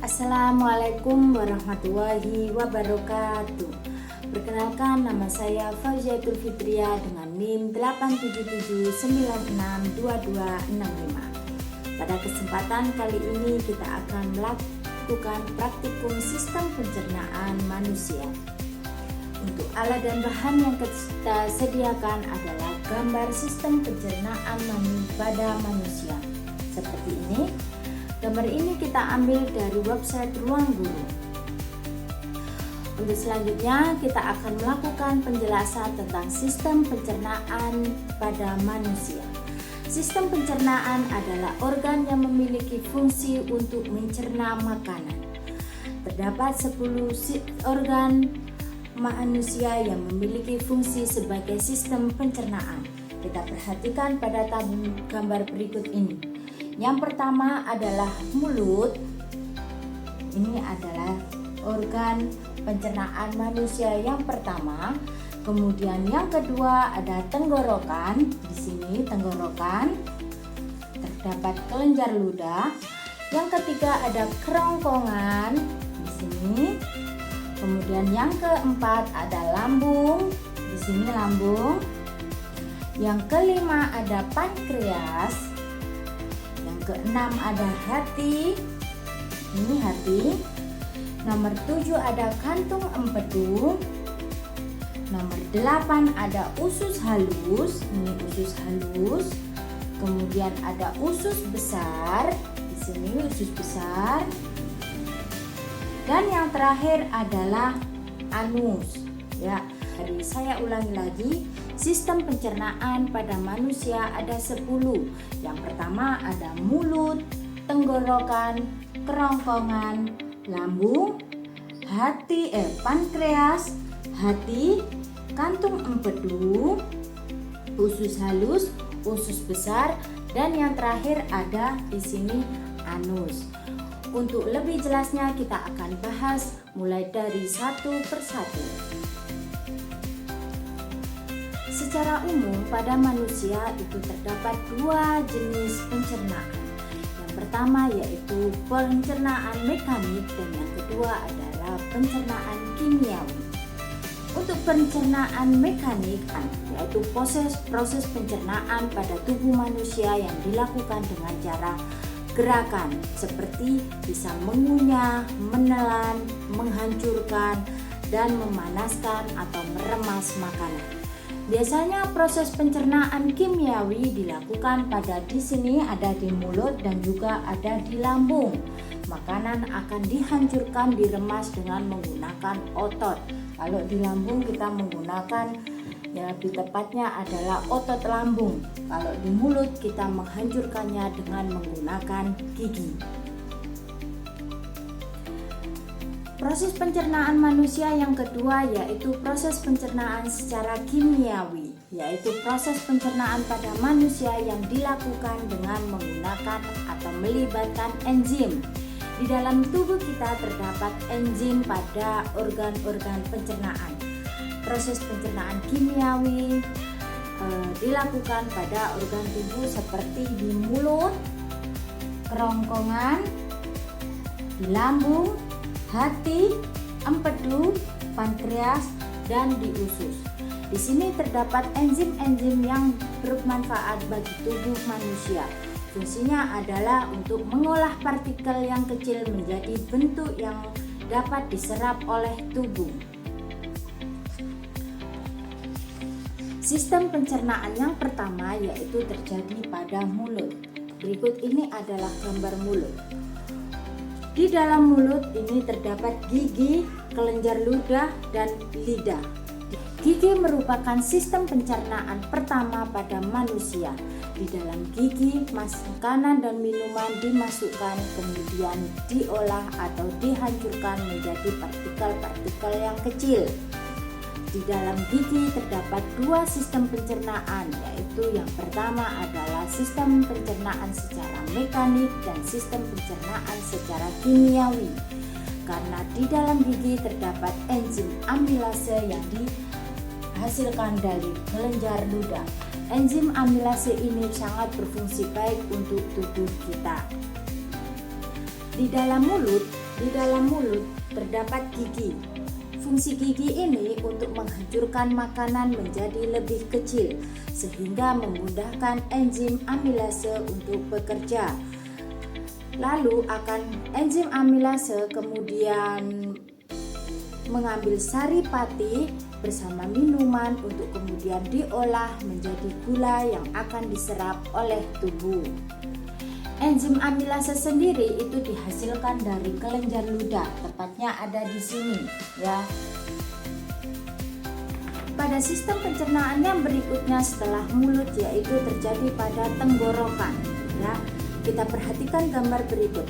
Assalamualaikum warahmatullahi wabarakatuh. Perkenalkan, nama saya Fauziatul Fitria dengan NIM 877962265. Pada kesempatan kali ini kita akan melakukan praktikum sistem pencernaan manusia. Untuk alat dan bahan yang kita sediakan adalah gambar sistem pencernaan pada manusia. Seperti ini. Gambar ini kita ambil dari website Ruang Guru. Untuk selanjutnya kita akan melakukan penjelasan tentang sistem pencernaan pada manusia. Sistem pencernaan adalah organ yang memiliki fungsi untuk mencerna makanan. Terdapat 10 organ manusia yang memiliki fungsi sebagai sistem pencernaan. Kita perhatikan pada tabel gambar berikut ini. Yang pertama adalah mulut. Ini adalah organ pencernaan manusia yang pertama. Kemudian yang kedua ada tenggorokan. Di sini tenggorokan. Terdapat kelenjar ludah. Yang ketiga ada kerongkongan di sini. Kemudian yang keempat ada lambung. Di sini lambung. Yang kelima ada pankreas. Keenam ada hati, ini hati. Nomor 7 ada kantung empedu. Nomor 8 ada usus halus, ini usus halus. Kemudian ada usus besar, di sini usus besar. Dan yang terakhir adalah anus. Ya, jadi saya ulangi lagi. Sistem pencernaan pada manusia ada 10. Yang pertama ada mulut, tenggorokan, kerongkongan, lambung, hati, pankreas, hati, kantung empedu, usus halus, usus besar, dan yang terakhir ada di sini anus. Untuk lebih jelasnya kita akan bahas mulai dari satu persatu. Secara umum pada manusia itu terdapat 2 jenis pencernaan. Yang pertama yaitu pencernaan mekanik dan yang kedua adalah pencernaan kimiawi. Untuk pencernaan mekanik yaitu proses pencernaan pada tubuh manusia yang dilakukan dengan cara gerakan seperti bisa mengunyah, menelan, menghancurkan, dan memanaskan atau meremas makanan. Biasanya proses pencernaan kimiawi dilakukan di sini ada di mulut dan juga ada di lambung. Makanan akan dihancurkan, diremas dengan menggunakan otot. Kalau di lambung kita menggunakan, ya lebih tepatnya adalah otot lambung. Kalau di mulut kita menghancurkannya dengan menggunakan gigi. Proses pencernaan manusia yang kedua yaitu proses pencernaan secara kimiawi, yaitu proses pencernaan pada manusia yang dilakukan dengan menggunakan atau melibatkan enzim. Di dalam tubuh kita terdapat enzim pada organ-organ pencernaan. Proses pencernaan kimiawi dilakukan pada organ tubuh seperti di mulut, kerongkongan, di lambung, hati, empedu, pankreas, dan di usus. Di sini terdapat enzim-enzim yang bermanfaat bagi tubuh manusia. Fungsinya adalah untuk mengolah partikel yang kecil menjadi bentuk yang dapat diserap oleh tubuh. Sistem pencernaan yang pertama yaitu terjadi pada mulut. Berikut ini adalah gambar mulut. Di dalam mulut ini terdapat gigi, kelenjar ludah, dan lidah. Gigi merupakan sistem pencernaan pertama pada manusia. Di dalam gigi, makanan dan minuman dimasukkan, kemudian diolah atau dihancurkan menjadi partikel-partikel yang kecil. Di dalam gigi terdapat 2 sistem pencernaan, yaitu yang pertama adalah sistem pencernaan secara mekanik dan sistem pencernaan secara kimiawi. Karena di dalam gigi terdapat enzim amilase yang dihasilkan dari kelenjar ludah. Enzim amilase ini sangat berfungsi baik untuk tubuh kita. Di dalam mulut Di dalam mulut terdapat gigi. Fungsi gigi ini untuk menghancurkan makanan menjadi lebih kecil sehingga memudahkan enzim amilase untuk bekerja. Lalu enzim amilase kemudian mengambil sari pati bersama minuman untuk kemudian diolah menjadi gula yang akan diserap oleh tubuh. Enzim amilase sendiri itu dihasilkan dari kelenjar ludah, tepatnya ada di sini ya. Pada sistem pencernaan yang berikutnya setelah mulut yaitu terjadi pada tenggorokan ya. Kita perhatikan gambar berikut.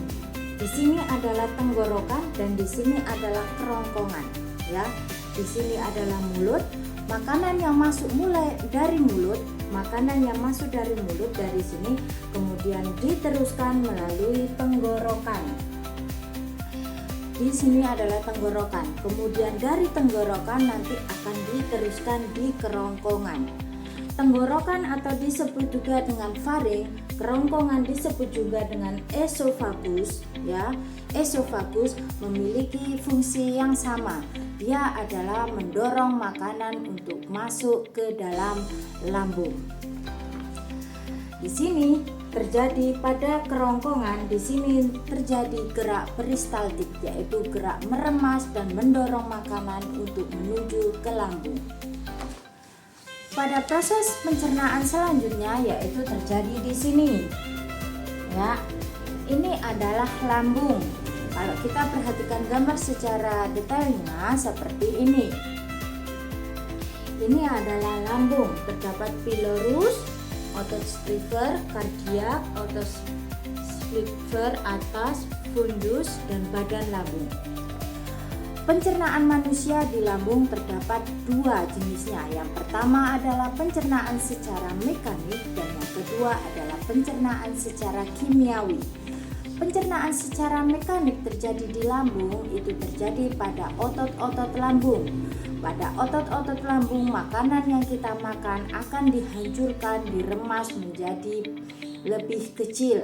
Di sini adalah tenggorokan dan di sini adalah kerongkongan ya. Di sini adalah mulut. Makanan yang masuk dari mulut dari sini kemudian diteruskan melalui tenggorokan. Di sini adalah tenggorokan. Kemudian dari tenggorokan nanti akan diteruskan di kerongkongan. Tenggorokan atau disebut juga dengan faring, kerongkongan disebut juga dengan esofagus ya. Esofagus memiliki fungsi yang sama. Dia adalah mendorong makanan untuk masuk ke dalam lambung. Di sini terjadi pada kerongkongan, di sini terjadi gerak peristaltik yaitu gerak meremas dan mendorong makanan untuk menuju ke lambung. Pada proses pencernaan selanjutnya yaitu terjadi di sini. Ya. Ini adalah lambung. Kalau kita perhatikan gambar secara detailnya seperti ini. Ini adalah lambung, terdapat pilorus, otot striver, kardiak, otot striver atas, fundus, dan badan lambung. Pencernaan manusia di lambung terdapat dua jenisnya. Yang pertama adalah pencernaan secara mekanik dan yang kedua adalah pencernaan secara kimiawi. Pencernaan secara mekanik terjadi di lambung itu terjadi pada otot-otot lambung. Pada otot-otot lambung, makanan yang kita makan akan dihancurkan, diremas menjadi lebih kecil.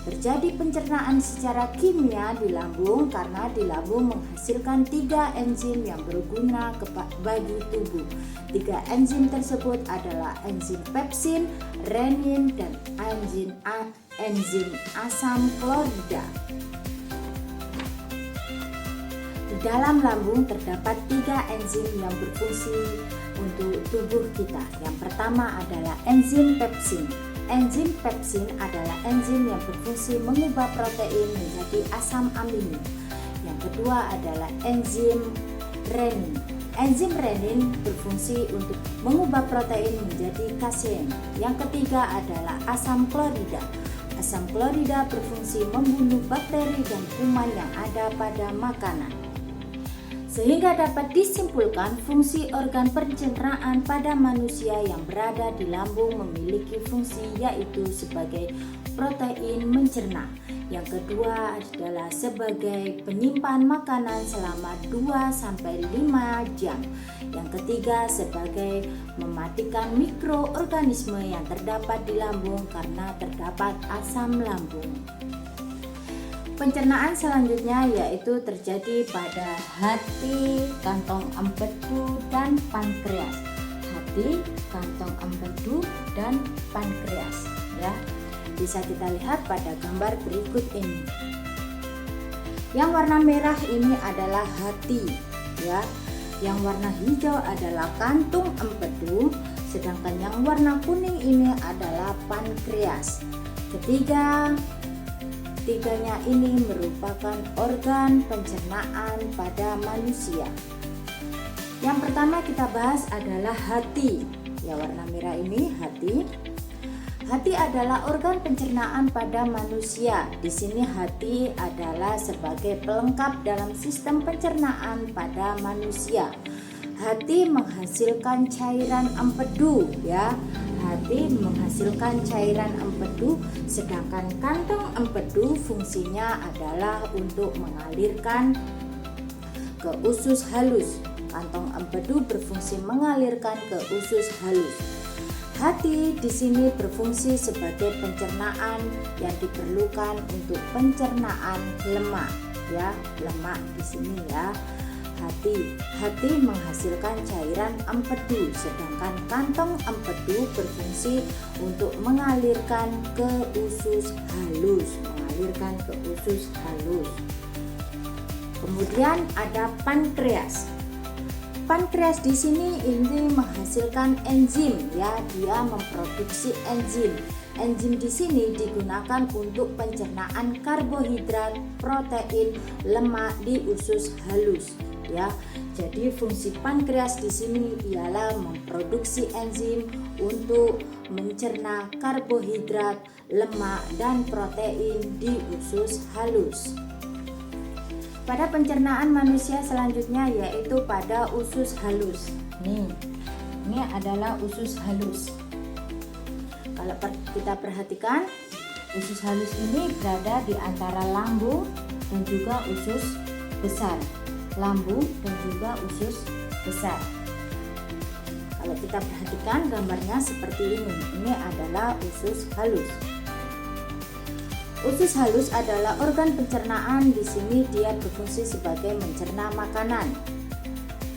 Terjadi pencernaan secara kimia di lambung karena di lambung menghasilkan 3 enzim yang berguna bagi tubuh. 3 enzim tersebut adalah enzim pepsin, renin, dan enzim asam klorida. Di dalam lambung terdapat 3 enzim yang berfungsi untuk tubuh kita. Yang pertama adalah enzim pepsin. Enzim pepsin adalah enzim yang berfungsi mengubah protein menjadi asam amino. Yang kedua adalah enzim renin. Enzim renin berfungsi untuk mengubah protein menjadi kasein. Yang ketiga adalah asam klorida. Asam klorida berfungsi membunuh bakteri dan kuman yang ada pada makanan. Sehingga dapat disimpulkan fungsi organ pencernaan pada manusia yang berada di lambung memiliki fungsi yaitu sebagai protein mencerna. Yang kedua adalah sebagai penyimpan makanan selama 2-5 jam. Yang ketiga sebagai mematikan mikroorganisme yang terdapat di lambung karena terdapat asam lambung. Pencernaan selanjutnya yaitu terjadi pada hati, kantong empedu, dan pankreas. Hati, kantong empedu, dan pankreas ya. Bisa kita lihat pada gambar berikut ini. Yang warna merah ini adalah hati ya. Yang warna hijau adalah kantung empedu, sedangkan yang warna kuning ini adalah pankreas. Tiganya ini merupakan organ pencernaan pada manusia. Yang pertama kita bahas adalah hati. Ya, warna merah ini hati. Hati adalah organ pencernaan pada manusia. Di sini hati adalah sebagai pelengkap dalam sistem pencernaan pada manusia. Hati menghasilkan cairan empedu ya. Hati menghasilkan cairan empedu, sedangkan kantong empedu fungsinya adalah untuk mengalirkan ke usus halus. Kantong empedu berfungsi mengalirkan ke usus halus. Hati di sini berfungsi sebagai pencernaan yang diperlukan untuk pencernaan lemak ya, lemak di sini ya. Hati menghasilkan cairan empedu, sedangkan kantong empedu berfungsi untuk mengalirkan ke usus halus, Kemudian ada pankreas. Pankreas di sini ini menghasilkan enzim ya, dia memproduksi enzim. Enzim di sini digunakan untuk pencernaan karbohidrat, protein, lemak di usus halus ya. Jadi fungsi pankreas di sini ialah memproduksi enzim untuk mencerna karbohidrat, lemak dan protein di usus halus. Pada pencernaan manusia selanjutnya yaitu pada usus halus. Ini adalah usus halus. Kalau kita perhatikan, usus halus ini berada di antara lambung dan juga usus besar. Lambung dan juga usus besar. Kalau kita perhatikan gambarnya seperti ini. Ini adalah usus halus. Usus halus adalah organ pencernaan. Di sini dia berfungsi sebagai mencerna makanan.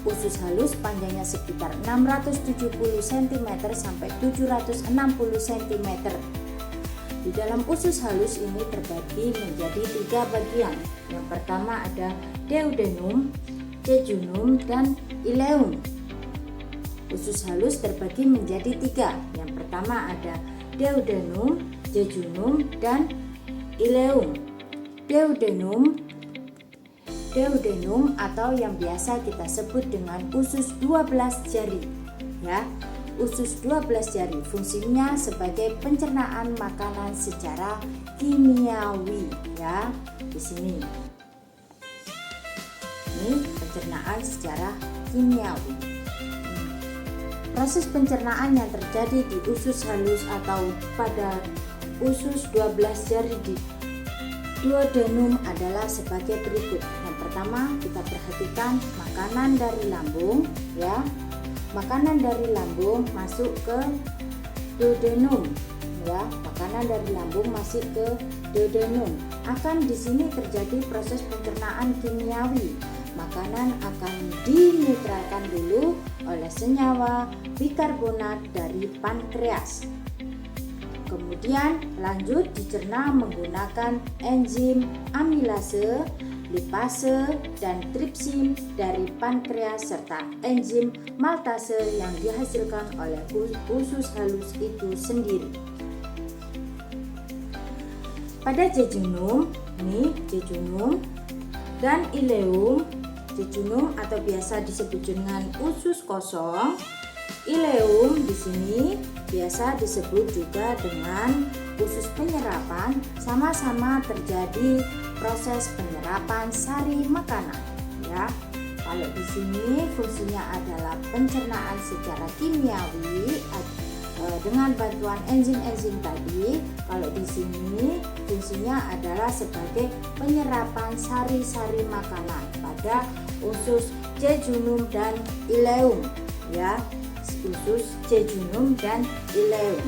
Usus halus panjangnya sekitar 670 cm sampai 760 cm. Di dalam usus halus ini terbagi menjadi 3 bagian. Yang pertama ada duodenum, jejunum, dan ileum. Usus halus terbagi menjadi 3. Yang pertama ada duodenum, jejunum, dan ileum. Duodenum atau yang biasa kita sebut dengan usus 12 jari ya. Usus 12 jari fungsinya sebagai pencernaan makanan secara kimiawi ya. Di sini. Ini pencernaan secara kimiawi. Proses pencernaan yang terjadi di usus halus atau pada usus 12 jari di duodenum adalah sebagai berikut. Yang pertama kita perhatikan makanan dari lambung ya. Makanan dari lambung masuk ke duodenum ya. Makanan dari lambung masuk ke duodenum. Akan di sini terjadi proses pencernaan kimiawi. Makanan akan dinetralkan dulu oleh senyawa bikarbonat dari pankreas. Kemudian lanjut dicerna menggunakan enzim amilase, lipase, dan tripsin dari pankreas serta enzim maltase yang dihasilkan oleh usus halus itu sendiri. Pada jejunum, dan ileum, jejunum atau biasa disebut dengan usus kosong. Ileum di sini biasa disebut juga dengan usus penyerapan, sama-sama terjadi proses penyerapan sari makanan ya. Kalau di sini fungsinya adalah pencernaan secara kimiawi dengan bantuan enzim-enzim tadi. Kalau di sini fungsinya adalah sebagai penyerapan sari-sari makanan pada usus jejunum dan ileum ya. Usus jejunum dan ileum.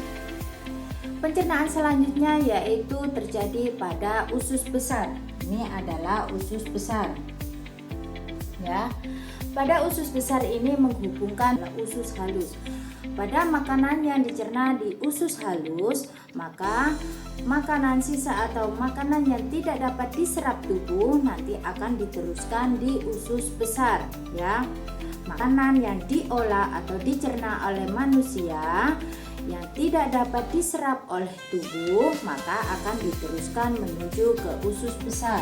Pencernaan selanjutnya yaitu terjadi pada usus besar. Ini adalah usus besar. Ya. Pada usus besar ini menghubungkan usus halus. Pada makanan yang dicerna di usus halus, maka makanan sisa atau makanan yang tidak dapat diserap tubuh nanti akan diteruskan di usus besar ya. Makanan yang diolah atau dicerna oleh manusia yang tidak dapat diserap oleh tubuh maka akan diteruskan menuju ke usus besar.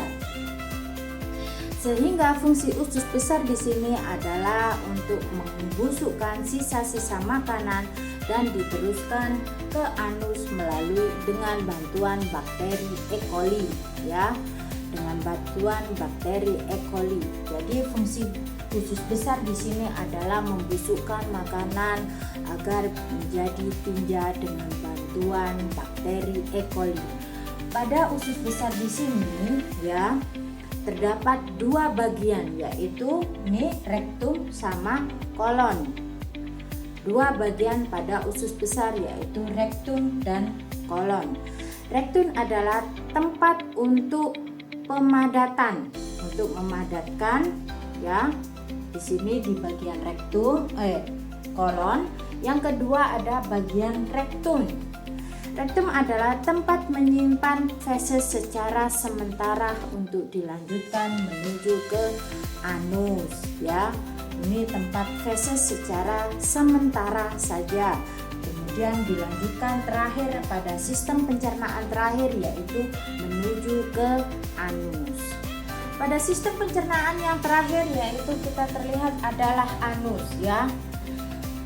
Sehingga fungsi usus besar di sini adalah untuk membusukkan sisa-sisa makanan dan diteruskan ke anus melalui dengan bantuan bakteri E. coli ya. Dengan bantuan bakteri E. coli. Jadi fungsi usus besar di sini adalah membusukkan makanan agar menjadi tinja dengan bantuan bakteri E. coli. Pada usus besar di sini ya terdapat 2 bagian yaitu rektum sama kolon. 2 bagian pada usus besar yaitu rektum dan kolon. Rektum adalah tempat untuk pemadatan untuk memadatkan ya. Di sini di bagian rektum kolon. Yang kedua ada bagian rektum. Rektum adalah tempat menyimpan feses secara sementara untuk dilanjutkan menuju ke anus ya. Ini tempat feses secara sementara saja. Kemudian dilanjutkan terakhir pada sistem pencernaan terakhir, yaitu menuju ke anus. Pada sistem pencernaan yang terakhir yaitu kita terlihat adalah anus ya.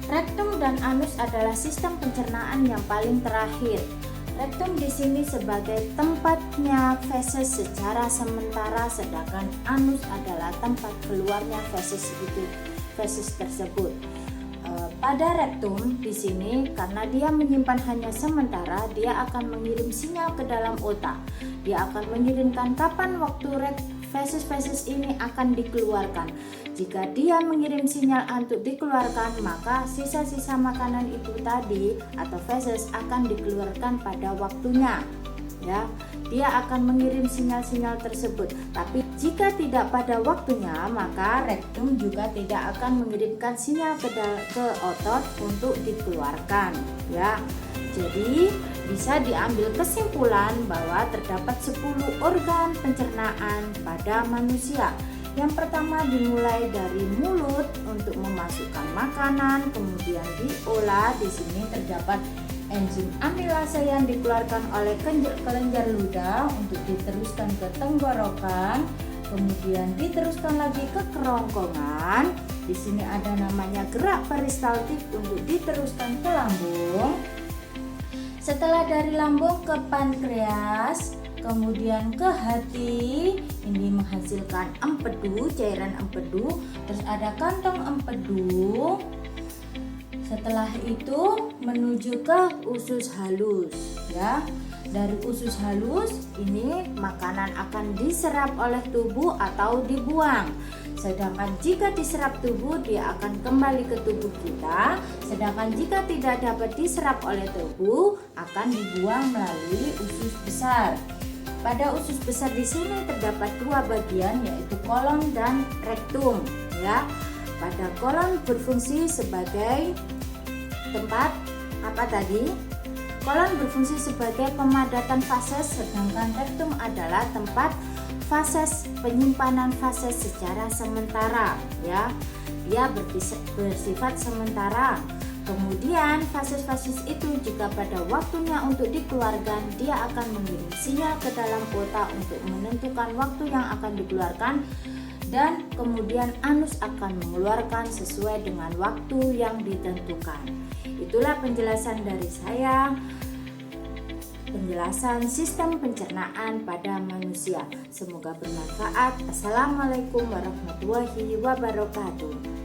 Rektum dan anus adalah sistem pencernaan yang paling terakhir. Rektum di sini sebagai tempatnya feses secara sementara, sedangkan anus adalah tempat keluarnya feses tersebut. Pada rektum di sini karena dia menyimpan hanya sementara, dia akan mengirim sinyal ke dalam otak. Dia akan mengirimkan kapan waktu feses ini akan dikeluarkan. Jika dia mengirim sinyal untuk dikeluarkan, maka sisa-sisa makanan itu tadi atau feses akan dikeluarkan pada waktunya. Ya, dia akan mengirim sinyal-sinyal tersebut. Tapi jika tidak pada waktunya, maka rektum juga tidak akan mengirimkan sinyal ke otot untuk dikeluarkan. Ya, jadi bisa diambil kesimpulan bahwa terdapat 10 organ pencernaan pada manusia. Yang pertama dimulai dari mulut untuk memasukkan makanan, kemudian diolah. Di sini terdapat enzim amilase yang dikeluarkan oleh kelenjar ludah untuk diteruskan ke tenggorokan, kemudian diteruskan lagi ke kerongkongan. Di sini ada namanya gerak peristaltik untuk diteruskan ke lambung. Setelah dari lambung ke pankreas, kemudian ke hati, ini menghasilkan empedu, cairan empedu. Terus ada kantong empedu. Setelah itu menuju ke usus halus ya. Dari usus halus ini makanan akan diserap oleh tubuh atau dibuang. Sedangkan jika diserap tubuh, dia akan kembali ke tubuh kita. Sedangkan jika tidak dapat diserap oleh tubuh, akan dibuang melalui usus besar. Pada usus besar di sini terdapat 2 bagian, yaitu kolon dan rektum ya. Pada kolon berfungsi sebagai tempat apa tadi? Kolon berfungsi sebagai pemadatan fases, sedangkan rektum adalah tempat fases, penyimpanan fases secara sementara ya. Dia bersifat sementara. Kemudian fases-fases itu jika pada waktunya untuk dikeluarkan, dia akan mengirim sinyal ke dalam otak untuk menentukan waktu yang akan dikeluarkan, dan kemudian anus akan mengeluarkan sesuai dengan waktu yang ditentukan. Itulah penjelasan dari saya, penjelasan sistem pencernaan pada manusia. Semoga bermanfaat. Assalamualaikum warahmatullahi wabarakatuh.